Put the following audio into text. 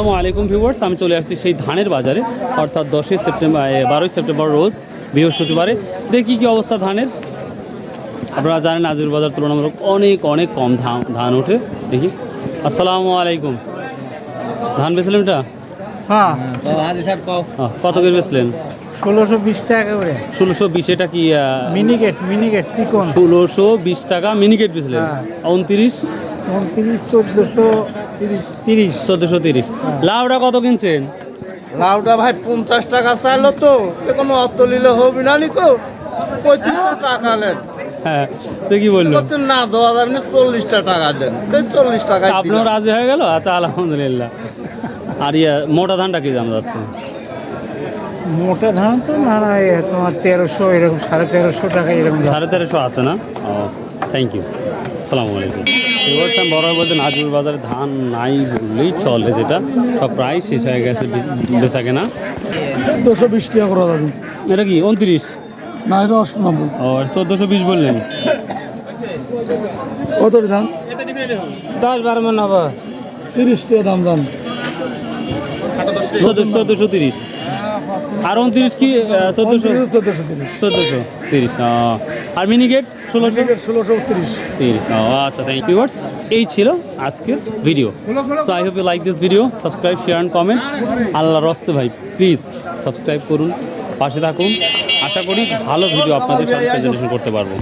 আসসালামু আলাইকুম ভিউয়ার্স, আমি চলে আসছি সেই ধানের বাজারে, অর্থাৎ 10ই সেপ্টেম্বর 12ই সেপ্টেম্বর রোজ বৃহস্পতিবারে। দেখি কী অবস্থা ধানের। আপনারা জানেন আজকের বাজার তুলনামূলক অনেক কম ধান ওঠে। দেখি। আসসালামু আলাইকুম। ধান বেচলেন এটা? হ্যাঁ, কত করে বেচলেন? 1620 টাকা করে। 1620। এটা কি মিনিকেট চিকন। 1620 টাকা মিনিকেট বেচলেন। 29 1430। লাউটা কত কিনছেন? লাউটা ভাই 50 টাকা চাইলো তো, কোনো অর্থ নিলে হবে না নিকো। 35 টাকা নেন। হ্যাঁ, তো কি বললো? না দেওয়া যাবে না, 40 টাকা দেন। 40 টাকা আপনার রাজি হয়ে গেল? আচ্ছা, আলহামদুলিল্লাহ। আর মোটা ধানটা কি দাম যাচ্ছে? মোটা ধান তো না তোমার 1300 এরকম, 1350 টাকা এরকম। 1350 আছে না? ও, থ্যাংক ইউ। আসসালামু আলাইকুম। এবার আমি বড় বলতে নাজুর বাজারে ধান নাই বললেই চলে, যেটা সব প্রায় শেষ হয়ে গেছে বেচা কেনা। 1420 টাকা করে যাবে। এটা কি 29? না, এটা 98। ও, 1420 বললেন। কত দাম? 10-12 মন হবে। 30 টাকা দাম দাম। 1430। আর 29 কি 1430? আর মিনিকেট 1630। আচ্ছা, থ্যাংক ইউ। এই ছিল আজকের video. So I hope you like this video. Subscribe, share and comment. আল্লাহর রাস্তে ভাই প্লিজ সাবস্ক্রাইব করুন, পাশে থাকুন। আশা করি ভালো ভিডিও আপনাদের সাথে প্রেজেন্টেশন করতে পারবো।